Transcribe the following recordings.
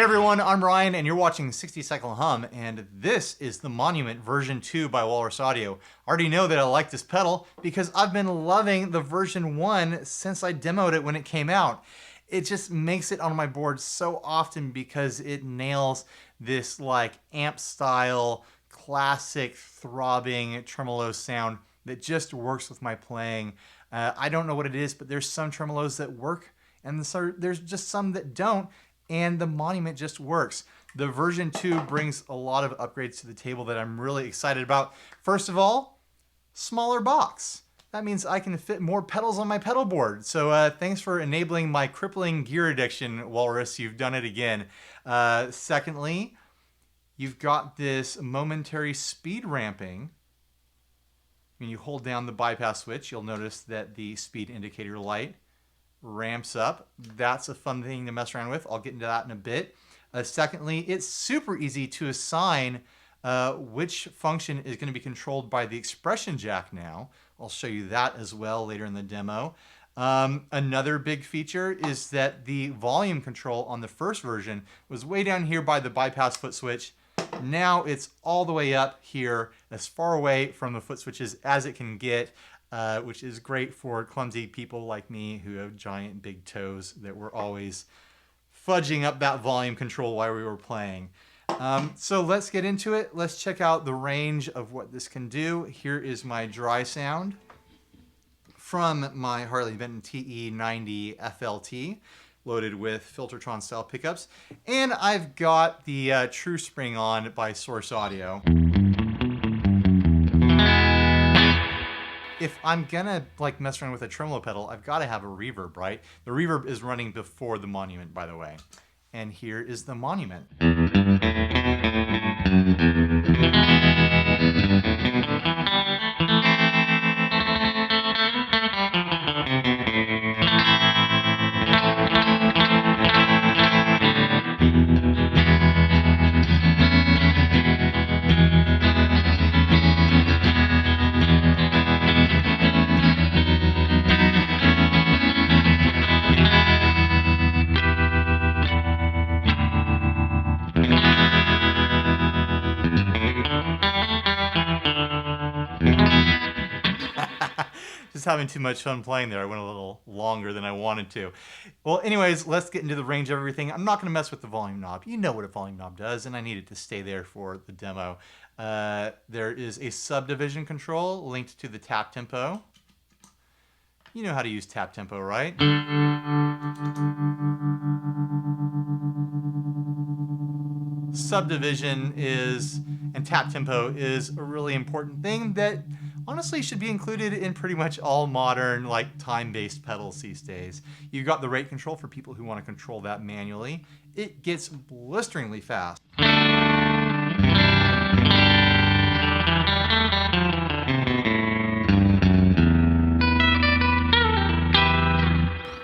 everyone, I'm Ryan and you're watching 60 Cycle Hum, and this is the Monument version 2 by Walrus Audio. I already know that I like this pedal because I've been loving the version 1 since I demoed it when it came out. It just makes it on my board so often because it nails this like amp style, classic throbbing tremolo sound that just works with my playing. I don't know what it is, but there's some tremolos that work and there's just some that don't. And the Monument just works. The version 2 brings a lot of upgrades to the table that I'm really excited about. First of all, smaller box. That means I can fit more pedals on my pedal board. So thanks for enabling my crippling gear addiction, Walrus. You've done it again. Secondly, you've got this momentary speed ramping. When you hold down the bypass switch, you'll notice that the speed indicator light ramps up. That's a fun thing to mess around with. I'll get into that in a bit. Secondly, it's super easy to assign which function is going to be controlled by the expression jack now. I'll show you that as well later in the demo. Another big feature is that the volume control on the first version was way down here by the bypass foot switch. Now it's all the way up here, as far away from the foot switches as it can get. Which is great for clumsy people like me who have giant big toes that were always fudging up that volume control while we were playing. So let's get into it. Let's check out the range of what this can do. Here is my dry sound from my Harley Benton TE90 FLT, loaded with Filtertron style pickups. And I've got the True Spring on by Source Audio. If I'm gonna like mess around with a tremolo pedal, I've got to have a reverb, right? The reverb is running before the Monument, by the way. And here is the Monument. Just having too much fun playing there. I went a little longer than I wanted to. Well, anyways, let's get into the range of everything. I'm not going to mess with the volume knob. You know what a volume knob does, and I need it to stay there for the demo. There is a subdivision control linked to the tap tempo. You know how to use tap tempo, right? Subdivision and tap tempo is a really important thing that honestly should be included in pretty much all modern like time-based pedals these days. You've got the rate control for people who want to control that manually. It gets blisteringly fast.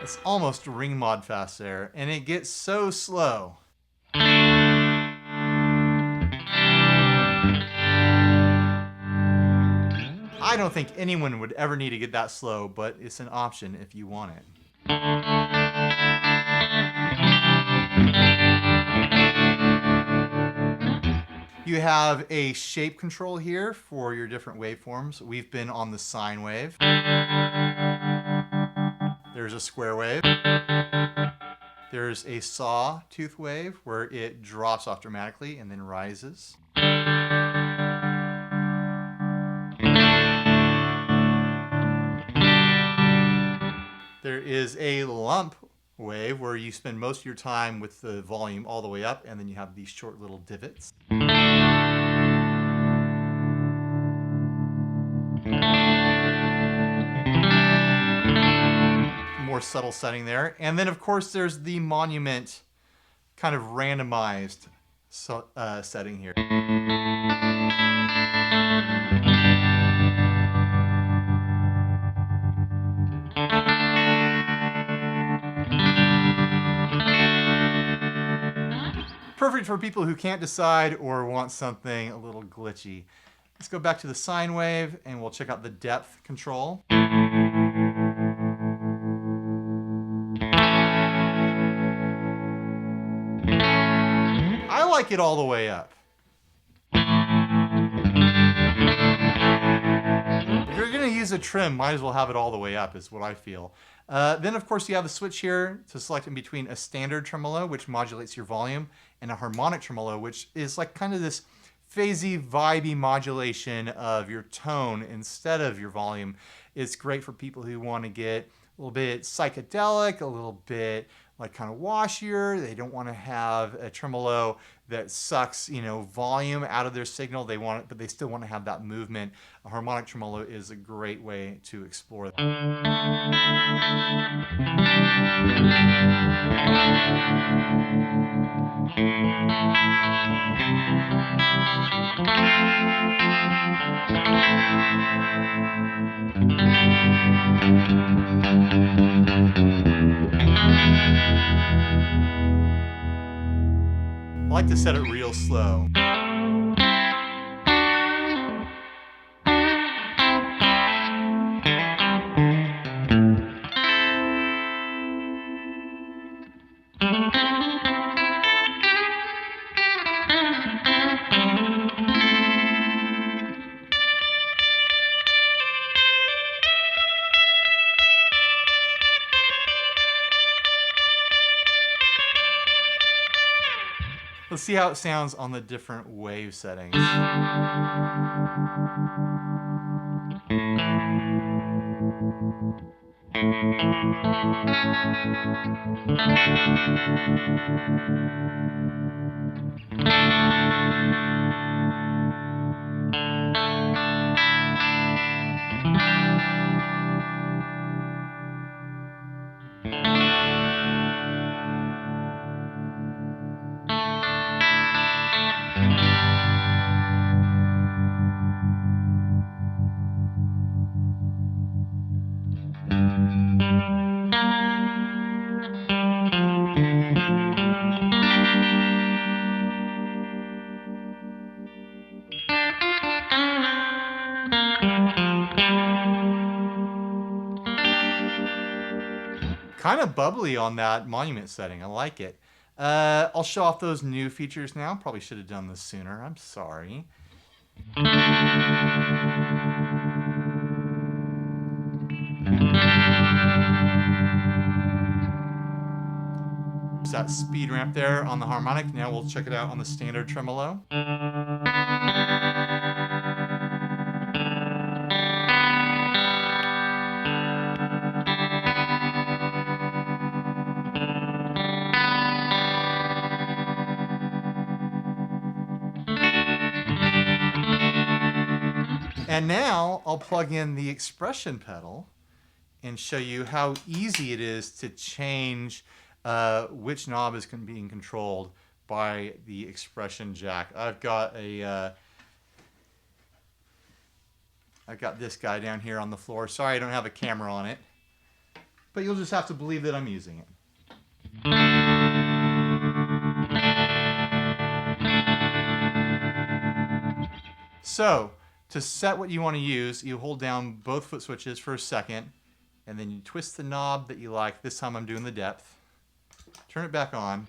It's almost ring mod fast there, and it gets so slow. I don't think anyone would ever need to get that slow, but it's an option if you want it. You have a shape control here for your different waveforms. We've been on the sine wave. There's a square wave. There's a sawtooth wave where it drops off dramatically and then rises. There is a lump wave where you spend most of your time with the volume all the way up, and then you have these short little divots. More subtle setting there. And then, of course, there's the Monument kind of randomized setting here. Perfect for people who can't decide or want something a little glitchy. Let's go back to the sine wave and we'll check out the depth control. like it all the way up. If you're going to use a trim, might as well have it all the way up, is what I feel. Then, of course, you have a switch here to select in between a standard tremolo, which modulates your volume, and a harmonic tremolo, which is like kind of this phasey, vibey modulation of your tone instead of your volume. It's great for people who want to get a little bit psychedelic, a little bit like kind of washier. They don't want to have a tremolo that sucks, you know, volume out of their signal. They want it, but they still want to have that movement. A harmonic tremolo is a great way to explore that. I like to set it real slow. Let's see how it sounds on the different wave settings. Kind of bubbly on that Monument setting. I like it. I'll show off those new features now. Probably should have done this sooner. I'm sorry. There's that speed ramp there on the harmonic. Now we'll check it out on the standard tremolo. And now I'll plug in the expression pedal and show you how easy it is to change which knob is being controlled by the expression jack. I've got this guy down here on the floor. Sorry, I don't have a camera on it, but you'll just have to believe that I'm using it. So, to set what you want to use, you hold down both foot switches for a second, and then you twist the knob that you like. This time I'm doing the depth. Turn it back on.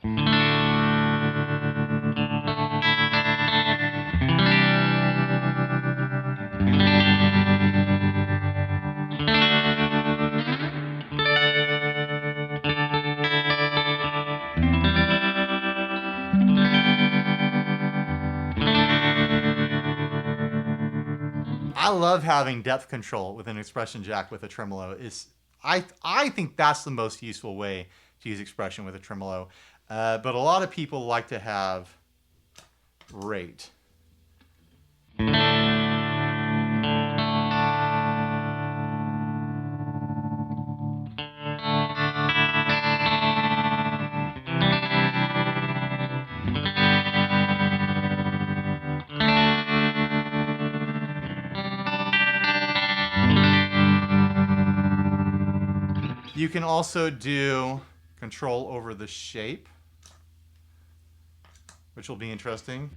I love having depth control with an expression jack with a tremolo. I think that's the most useful way to use expression with a tremolo. But a lot of people like to have rate. You can also do control over the shape, which will be interesting.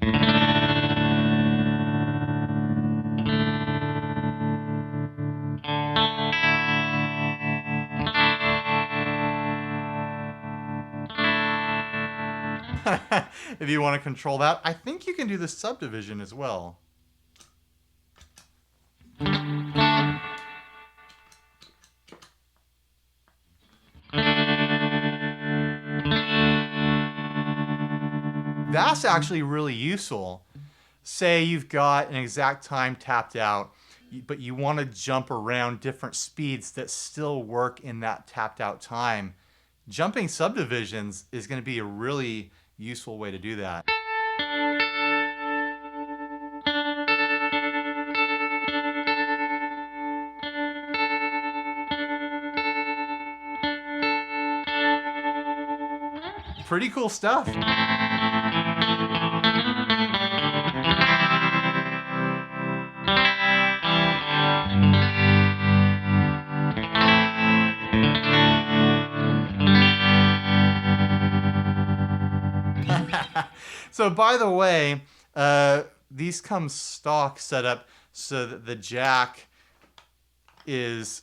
if you want to control that. I think you can do the subdivision as well. That's actually really useful. Say you've got an exact time tapped out, but you want to jump around different speeds that still work in that tapped out time. Jumping subdivisions is going to be a really useful way to do that. Pretty cool stuff. So by the way, these come stock set up so that the jack is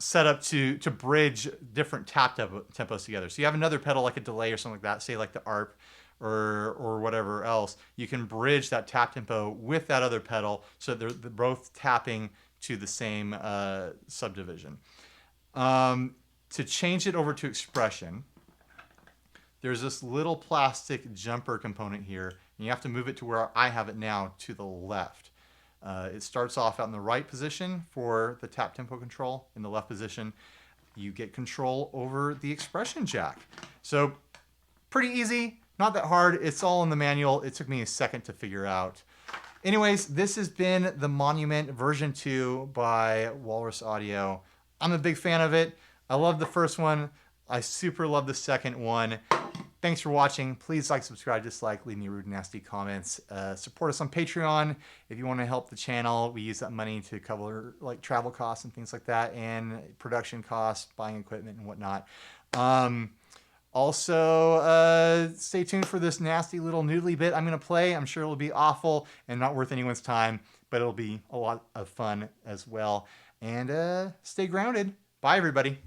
set up to bridge different tap tempos together. So you have another pedal like a delay or something like that, say like the ARP or whatever else. You can bridge that tap tempo with that other pedal so they're both tapping to the same subdivision. To change it over to expression, there's this little plastic jumper component here, and you have to move it to where I have it now, to the left. It starts off out in the right position for the tap tempo control. In the left position, you get control over the expression jack. So pretty easy, not that hard. It's all in the manual. It took me a second to figure out. Anyways, this has been the Monument version 2 by Walrus Audio. I'm a big fan of it. I love the first one. I super love the second one. Thanks for watching. Please like, subscribe, dislike, leave me rude, nasty comments. Support us on Patreon if you want to help the channel. We use that money to cover like travel costs and things like that, and production costs, buying equipment and whatnot. Also, stay tuned for this nasty little noodly bit I'm going to play. I'm sure it'll be awful and not worth anyone's time, but it'll be a lot of fun as well. And stay grounded. Bye, everybody.